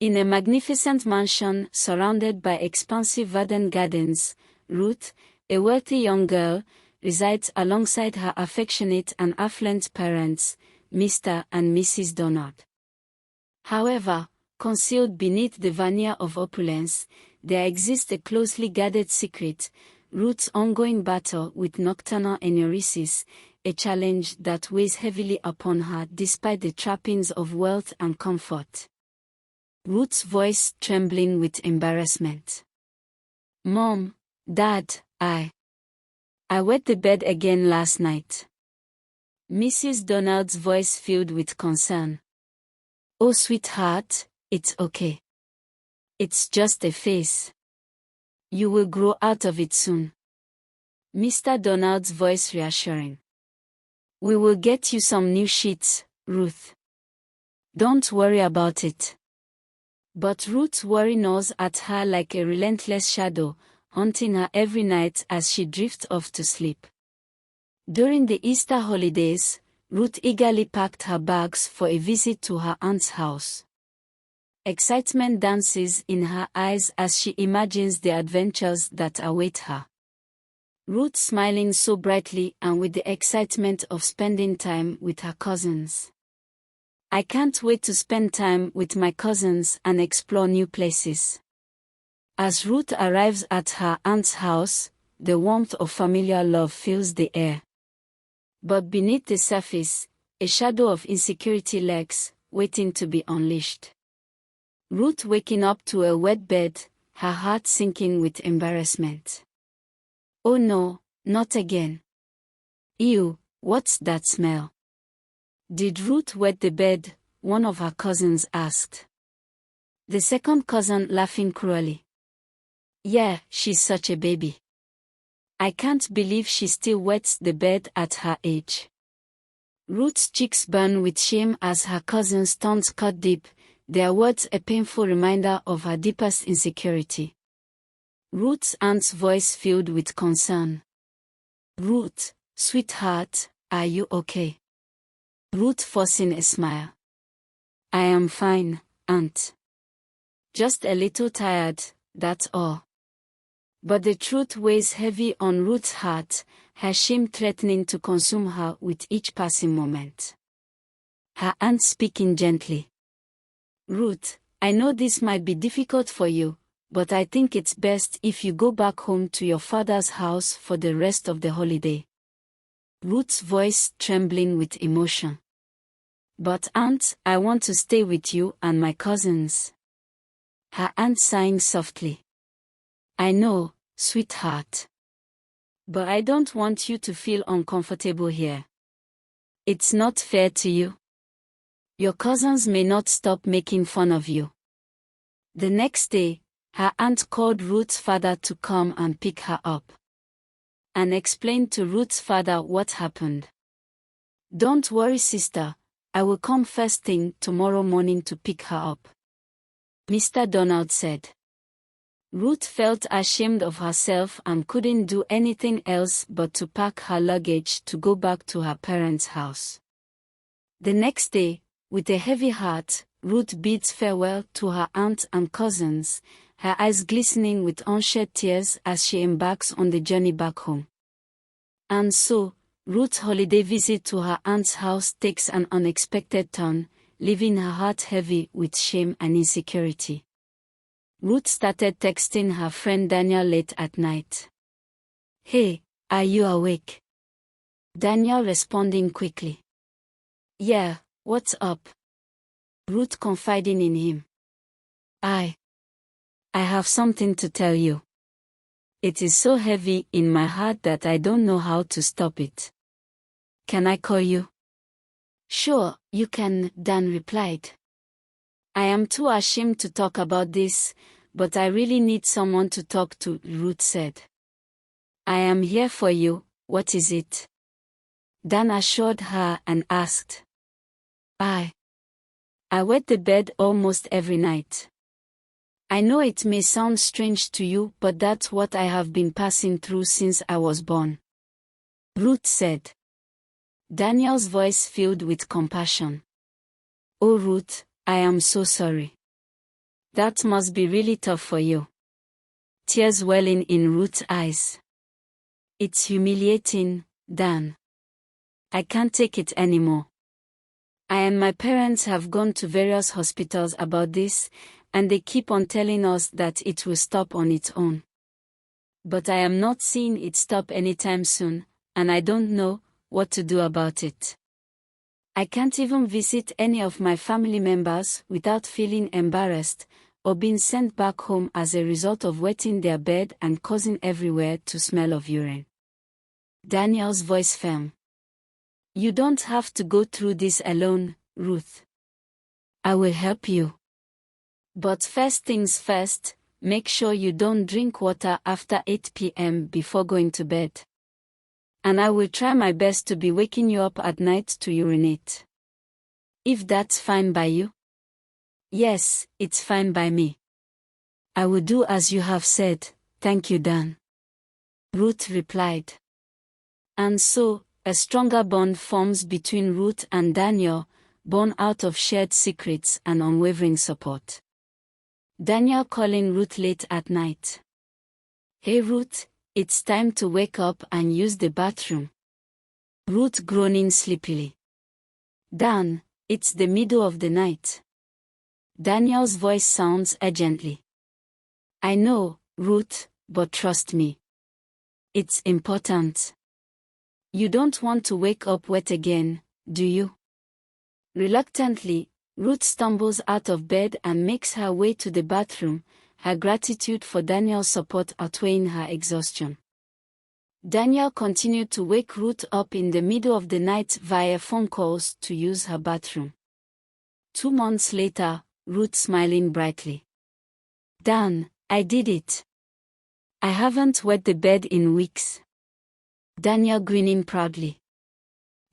In a magnificent mansion surrounded by expansive garden gardens, Ruth, a wealthy young girl, resides alongside her affectionate and affluent parents, Mr. and Mrs. Donald. However, concealed beneath the veneer of opulence, there exists a closely guarded secret: Ruth's ongoing battle with nocturnal enuresis, a challenge that weighs heavily upon her despite the trappings of wealth and comfort. Ruth's voice trembling with embarrassment. "Mom, Dad, I wet the bed again last night." Mrs. Donald's voice filled with concern. "Oh sweetheart, it's okay. It's just a phase. You will grow out of it soon." Mr. Donald's voice reassuring. "We will get you some new sheets, Ruth. Don't worry about it." But Ruth's worry gnaws at her like a relentless shadow, haunting her every night as she drifts off to sleep. During the Easter holidays, Ruth eagerly packed her bags for a visit to her aunt's house. Excitement dances in her eyes as she imagines the adventures that await her. Ruth smiling so brightly and with the excitement of spending time with her cousins. "I can't wait to spend time with my cousins and explore new places." As Ruth arrives at her aunt's house, the warmth of familiar love fills the air. But beneath the surface, a shadow of insecurity lurks, waiting to be unleashed. Ruth waking up to a wet bed, her heart sinking with embarrassment. "Oh no, not again. Ew, what's that smell?" "Did Ruth wet the bed?" one of her cousins asked. The second cousin laughing cruelly. "Yeah, she's such a baby. I can't believe she still wets the bed at her age." Ruth's cheeks burn with shame as her cousin's tones cut deep, their words a painful reminder of her deepest insecurity. Ruth's aunt's voice filled with concern. "Ruth, sweetheart, are you okay?" Ruth forcing a smile. "I am fine, Aunt. Just a little tired, that's all." But the truth weighs heavy on Ruth's heart, her shame threatening to consume her with each passing moment. Her aunt speaking gently. "Ruth, I know this might be difficult for you, but I think it's best if you go back home to your father's house for the rest of the holiday." Ruth's voice trembling with emotion. "But Aunt, I want to stay with you and my cousins." Her aunt sighing softly. "I know, sweetheart. But I don't want you to feel uncomfortable here. It's not fair to you. Your cousins may not stop making fun of you." The next day, her aunt called Ruth's father to come and pick her up, and explained to Ruth's father what happened. "Don't worry, sister. I will come first thing tomorrow morning to pick her up," Mr. Donald said. Ruth felt ashamed of herself and couldn't do anything else but to pack her luggage to go back to her parents' house. The next day, with a heavy heart, Ruth bids farewell to her aunt and cousins, her eyes glistening with unshed tears as she embarks on the journey back home. And so, Ruth's holiday visit to her aunt's house takes an unexpected turn, leaving her heart heavy with shame and insecurity. Ruth started texting her friend Daniel late at night. "Hey, are you awake?" Daniel responding quickly. "Yeah, what's up?" Ruth confiding in him. I have something to tell you. It is so heavy in my heart that I don't know how to stop it. Can I call you?" "Sure, you can," Dan replied. "I am too ashamed to talk about this, but I really need someone to talk to," Ruth said. "I am here for you, what is it?" Dan assured her and asked. I wet the bed almost every night. I know it may sound strange to you, but that's what I have been passing through since I was born," Ruth said. Daniel's voice filled with compassion. "Oh Ruth, I am so sorry. That must be really tough for you. Tears welling in Ruth's eyes. It's humiliating, Dan. I can't take it anymore. I and my parents have gone to various hospitals about this, and they keep on telling us that it will stop on its own. But I am not seeing it stop anytime soon, and I don't know what to do about it. I can't even visit any of my family members without feeling embarrassed, or being sent back home as a result of wetting their bed and causing everywhere to smell of urine. Daniel's voice firm. You don't have to go through this alone, Ruth. I will help you. But first things first, make sure you don't drink water after 8 p.m. before going to bed. And I will try my best to be waking you up at night to urinate. If that's fine by you? Yes, it's fine by me. I will do as you have said, thank you, Dan. Ruth replied. And so, a stronger bond forms between Ruth and Daniel, born out of shared secrets and unwavering support. Daniel calling Ruth late at night. Hey Ruth, it's time to wake up and use the bathroom. Ruth groaning sleepily. Dan, it's the middle of the night. Daniel's voice sounds urgently. I know, Ruth, but trust me. It's important. You don't want to wake up wet again, do you? Reluctantly, Ruth stumbles out of bed and makes her way to the bathroom, her gratitude for Daniel's support outweighing her exhaustion. Daniel continued to wake Ruth up in the middle of the night via phone calls to use her bathroom. 2 months later, Ruth smiling brightly. Dan, I did it. I haven't wet the bed in weeks. Daniel grinning proudly.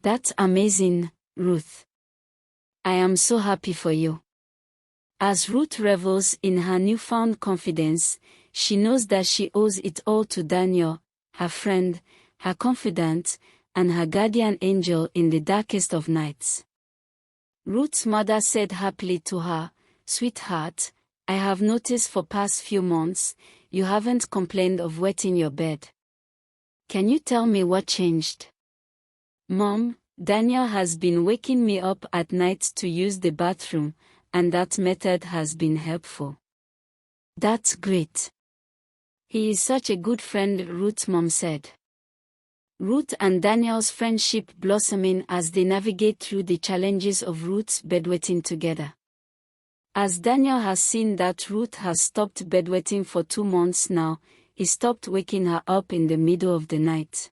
That's amazing, Ruth. I am so happy for you. As Ruth revels in her newfound confidence, she knows that she owes it all to Daniel, her friend, her confidant, and her guardian angel in the darkest of nights. Ruth's mother said happily to her, Sweetheart, I have noticed for past few months, you haven't complained of wetting your bed. Can you tell me what changed? Mom, Daniel has been waking me up at night to use the bathroom, and that method has been helpful. That's great. He is such a good friend, Ruth's mom said. Ruth and Daniel's friendship blossoming as they navigate through the challenges of Ruth's bedwetting together. As Daniel has seen that Ruth has stopped bedwetting for 2 months now, he stopped waking her up in the middle of the night.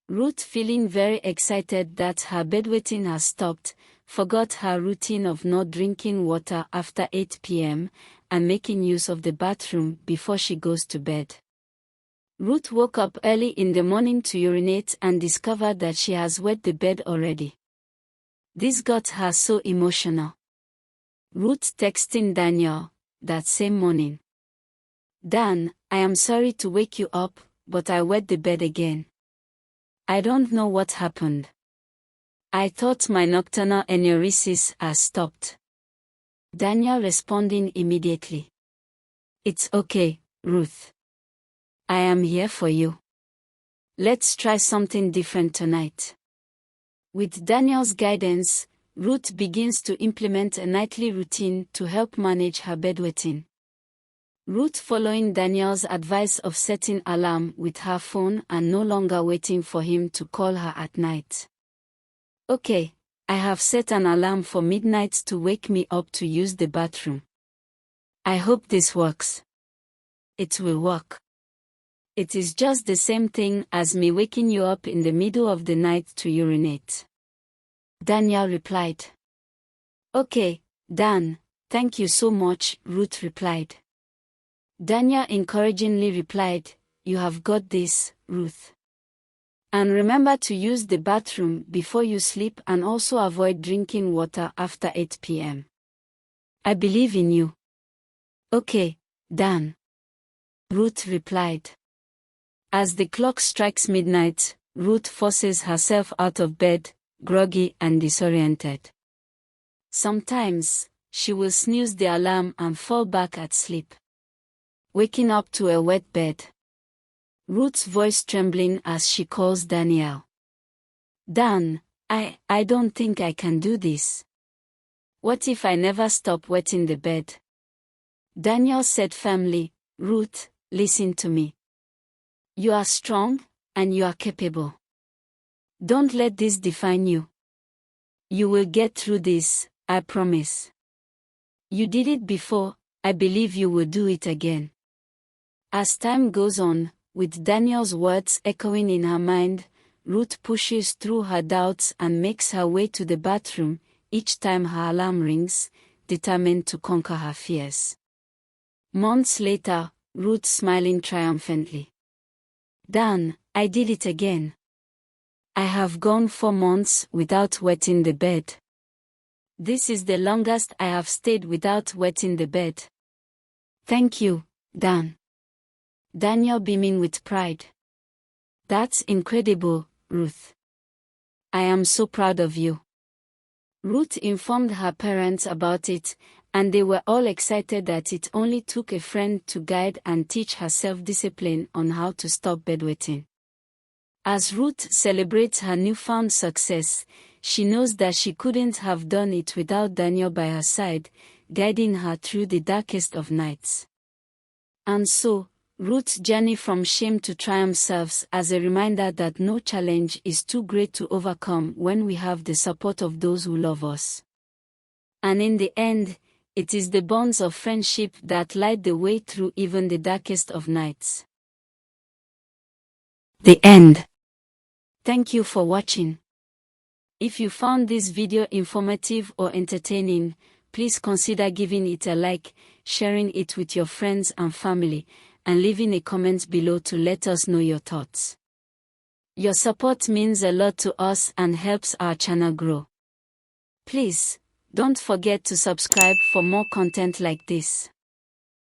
Ruth, feeling very excited that her bedwetting has stopped, forgot her routine of not drinking water after 8 p.m. and making use of the bathroom before she goes to bed. Ruth woke up early in the morning to urinate and discovered that she has wet the bed already. This got her so emotional. Ruth texting Daniel that same morning. Dan, I am sorry to wake you up, but I wet the bed again. I don't know what happened. I thought my nocturnal enuresis has stopped. Daniel responding immediately. It's okay, Ruth. I am here for you. Let's try something different tonight. With Daniel's guidance, Ruth begins to implement a nightly routine to help manage her bedwetting. Ruth, following Daniel's advice of setting alarm with her phone and no longer waiting for him to call her at night. Okay, I have set an alarm for midnight to wake me up to use the bathroom. I hope this works. It will work. It is just the same thing as me waking you up in the middle of the night to urinate. Daniel replied. Okay, Dan, thank you so much, Ruth replied. Daniel encouragingly replied, You have got this, Ruth. And remember to use the bathroom before you sleep and also avoid drinking water after 8 p.m. I believe in you. Okay, Dan. Ruth replied. As the clock strikes midnight, Ruth forces herself out of bed, groggy and disoriented. Sometimes, she will snooze the alarm and fall back at sleep, waking up to a wet bed. Ruth's voice trembling as she calls Daniel. Dan, I don't think I can do this. What if I never stop wetting the bed? Daniel said firmly, Ruth, listen to me. You are strong, and you are capable. Don't let this define you. You will get through this, I promise. You did it before, I believe you will do it again. As time goes on, with Daniel's words echoing in her mind, Ruth pushes through her doubts and makes her way to the bathroom, each time her alarm rings, determined to conquer her fears. Months later, Ruth smiling triumphantly. Dan, I did it again. I have gone 4 months without wetting the bed. This is the longest I have stayed without wetting the bed. Thank you, Dan. Daniel beaming with pride. That's incredible, Ruth. I am so proud of you. Ruth informed her parents about it, and they were all excited that it only took a friend to guide and teach her self-discipline on how to stop bedwetting. As Ruth celebrates her newfound success, she knows that she couldn't have done it without Daniel by her side, guiding her through the darkest of nights. And so, Ruth's journey from shame to triumph serves as a reminder that no challenge is too great to overcome when we have the support of those who love us. And in the end, it is the bonds of friendship that light the way through even the darkest of nights. The end. Thank you for watching. If you found this video informative or entertaining, please consider giving it a like, sharing it with your friends and family, and leaving a comment below to let us know your thoughts. Your support means a lot to us and helps our channel grow. Please, don't forget to subscribe for more content like this.